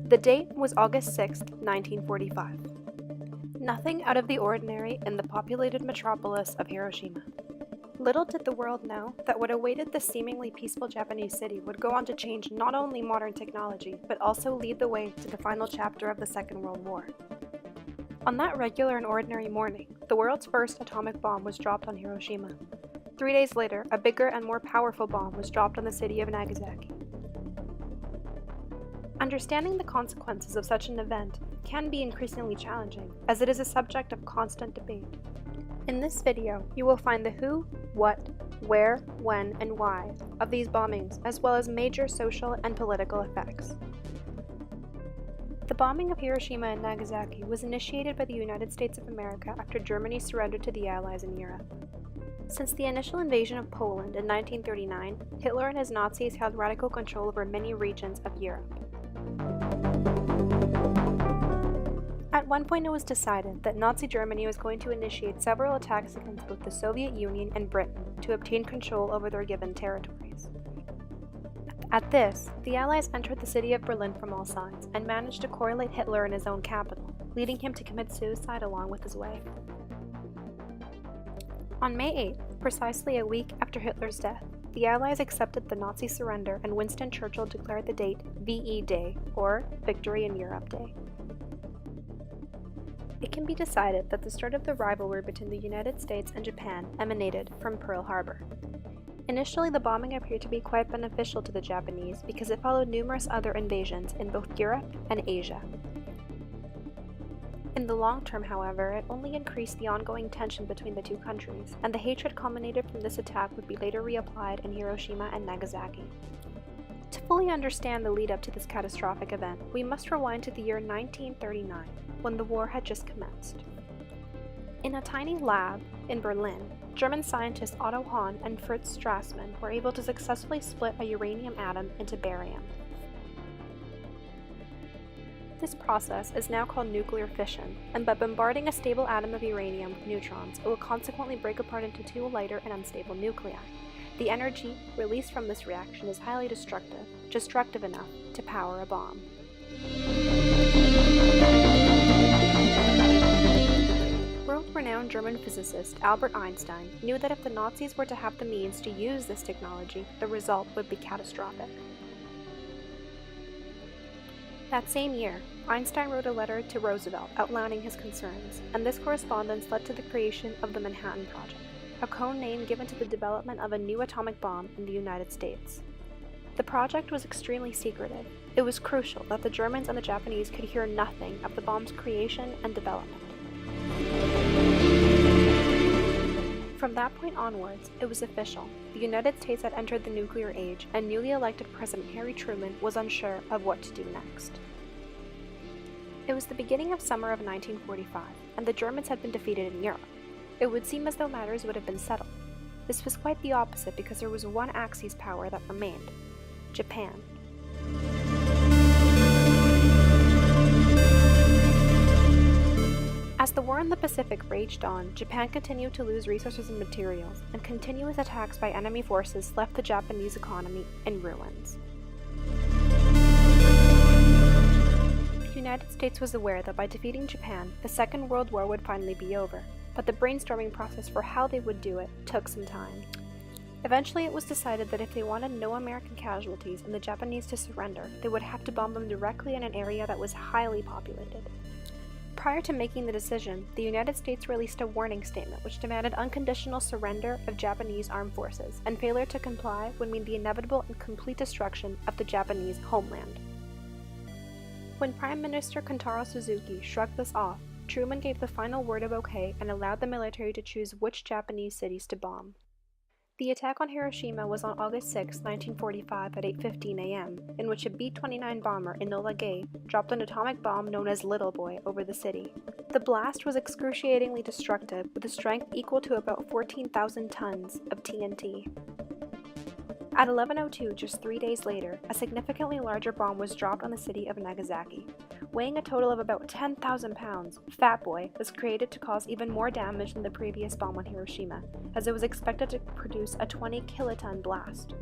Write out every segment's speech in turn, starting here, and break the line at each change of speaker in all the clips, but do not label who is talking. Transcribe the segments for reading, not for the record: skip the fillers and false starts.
The date was August 6, 1945. Nothing out of the ordinary in the populated metropolis of Hiroshima. Little did the world know that what awaited the seemingly peaceful Japanese city would go on to change not only modern technology, but also lead the way to the final chapter of the Second World War. On that regular and ordinary morning, the world's first atomic bomb was dropped on Hiroshima. 3 days later, a bigger and more powerful bomb was dropped on the city of Nagasaki. Understanding the consequences of such an event can be increasingly challenging, as it is a subject of constant debate. In this video, you will find the who, what, where, when, and why of these bombings, as well as major social and political effects. The bombing of Hiroshima and Nagasaki was initiated by the United States of America after Germany surrendered to the Allies in Europe. Since the initial invasion of Poland in 1939, Hitler and his Nazis held radical control over many regions of Europe. At one point it was decided that Nazi Germany was going to initiate several attacks against both the Soviet Union and Britain to obtain control over their given territories. At this, the Allies entered the city of Berlin from all sides and managed to correlate Hitler in his own capital, leading him to commit suicide along with his wife. On May 8th, precisely a week after Hitler's death, the Allies accepted the Nazi surrender and Winston Churchill declared the date VE Day, or Victory in Europe Day. It can be decided that the start of the rivalry between the United States and Japan emanated from Pearl Harbor. Initially, the bombing appeared to be quite beneficial to the Japanese because it followed numerous other invasions in both Europe and Asia. In the long term, however, it only increased the ongoing tension between the two countries, and the hatred culminated from this attack would be later reapplied in Hiroshima and Nagasaki. To fully understand the lead-up to this catastrophic event, we must rewind to the year 1939, when the war had just commenced. In a tiny lab in Berlin, German scientists Otto Hahn and Fritz Strassmann were able to successfully split a uranium atom into barium. This process is now called nuclear fission, and by bombarding a stable atom of uranium with neutrons, it will consequently break apart into two lighter and unstable nuclei. The energy released from this reaction is highly destructive enough to power a bomb. World-renowned German physicist Albert Einstein knew that if the Nazis were to have the means to use this technology, the result would be catastrophic. That same year, Einstein wrote a letter to Roosevelt outlining his concerns, and this correspondence led to the creation of the Manhattan Project, a code name given to the development of a new atomic bomb in the United States. The project was extremely secretive. It was crucial that the Germans and the Japanese could hear nothing of the bomb's creation and development. From that point onwards, it was official. The United States had entered the nuclear age, and newly elected President Harry Truman was unsure of what to do next. It was the beginning of summer of 1945, and the Germans had been defeated in Europe. It would seem as though matters would have been settled. This was quite the opposite because there was one Axis power that remained: Japan. As the war in the Pacific raged on, Japan continued to lose resources and materials, and continuous attacks by enemy forces left the Japanese economy in ruins. The United States was aware that by defeating Japan, the Second World War would finally be over, but the brainstorming process for how they would do it took some time. Eventually, it was decided that if they wanted no American casualties and the Japanese to surrender, they would have to bomb them directly in an area that was highly populated. Prior to making the decision, the United States released a warning statement which demanded unconditional surrender of Japanese armed forces, and failure to comply would mean the inevitable and complete destruction of the Japanese homeland. When Prime Minister Kentaro Suzuki shrugged this off, Truman gave the final word of okay and allowed the military to choose which Japanese cities to bomb. The attack on Hiroshima was on August 6, 1945 at 8:15 a.m., in which a B-29 bomber, Enola Gay, dropped an atomic bomb known as Little Boy over the city. The blast was excruciatingly destructive, with a strength equal to about 14,000 tons of TNT. At 11:02, just 3 days later, a significantly larger bomb was dropped on the city of Nagasaki. Weighing a total of about 10,000 pounds, Fat Boy was created to cause even more damage than the previous bomb on Hiroshima, as it was expected to produce a 20-kiloton blast.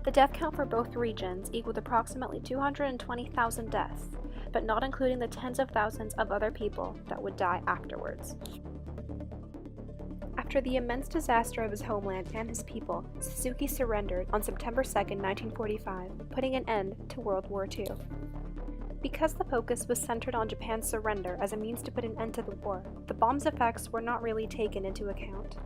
The death count for both regions equaled approximately 220,000 deaths, but not including the tens of thousands of other people that would die afterwards. After the immense disaster of his homeland and his people, Suzuki surrendered on September 2, 1945, putting an end to World War II. Because the focus was centered on Japan's surrender as a means to put an end to the war, the bomb's effects were not really taken into account.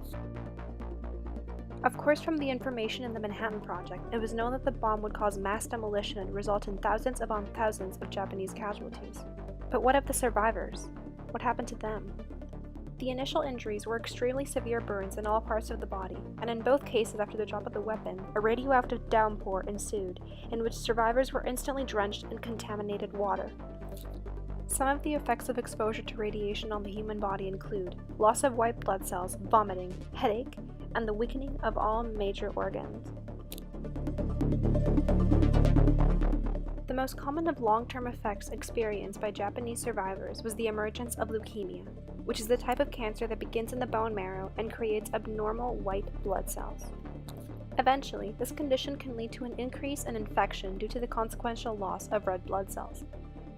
Of course, from the information in the Manhattan Project, it was known that the bomb would cause mass demolition and result in thousands upon thousands of Japanese casualties. But what of the survivors? What happened to them? The initial injuries were extremely severe burns in all parts of the body, and in both cases after the drop of the weapon, a radioactive downpour ensued, in which survivors were instantly drenched in contaminated water. Some of the effects of exposure to radiation on the human body include loss of white blood cells, vomiting, headache, and the weakening of all major organs. The most common of long-term effects experienced by Japanese survivors was the emergence of leukemia, which is the type of cancer that begins in the bone marrow and creates abnormal white blood cells. Eventually, this condition can lead to an increase in infection due to the consequential loss of red blood cells.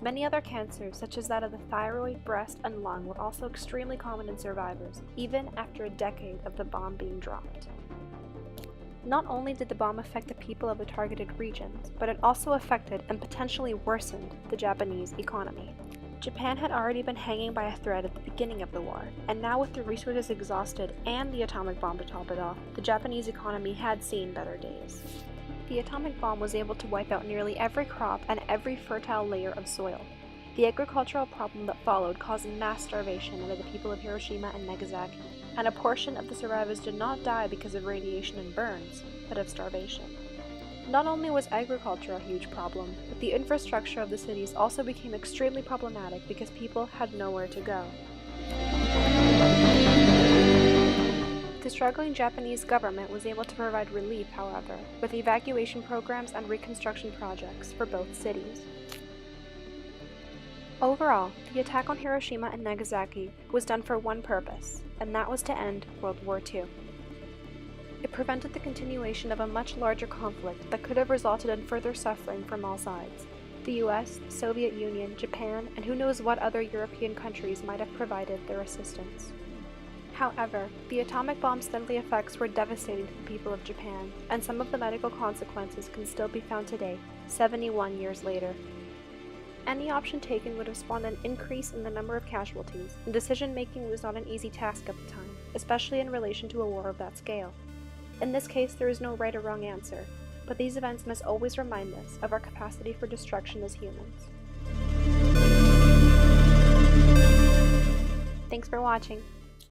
Many other cancers, such as that of the thyroid, breast, and lung, were also extremely common in survivors, even after a decade of the bomb being dropped. Not only did the bomb affect the people of the targeted regions, but it also affected and potentially worsened the Japanese economy. Japan had already been hanging by a thread at the beginning of the war, and now with the resources exhausted and the atomic bomb to top it off, the Japanese economy had seen better days. The atomic bomb was able to wipe out nearly every crop and every fertile layer of soil. The agricultural problem that followed caused mass starvation under the people of Hiroshima and Nagasaki, and a portion of the survivors did not die because of radiation and burns, but of starvation. Not only was agriculture a huge problem, but the infrastructure of the cities also became extremely problematic because people had nowhere to go. The struggling Japanese government was able to provide relief, however, with evacuation programs and reconstruction projects for both cities. Overall, the attack on Hiroshima and Nagasaki was done for one purpose, and that was to end World War II. It prevented the continuation of a much larger conflict that could have resulted in further suffering from all sides. The US, the Soviet Union, Japan, and who knows what other European countries might have provided their assistance. However, the atomic bomb's deadly effects were devastating to the people of Japan, and some of the medical consequences can still be found today, 71 years later. Any option taken would have spawned an increase in the number of casualties, and decision-making was not an easy task at the time, especially in relation to a war of that scale. In this case, there is no right or wrong answer, but these events must always remind us of our capacity for destruction as humans. Thanks for watching.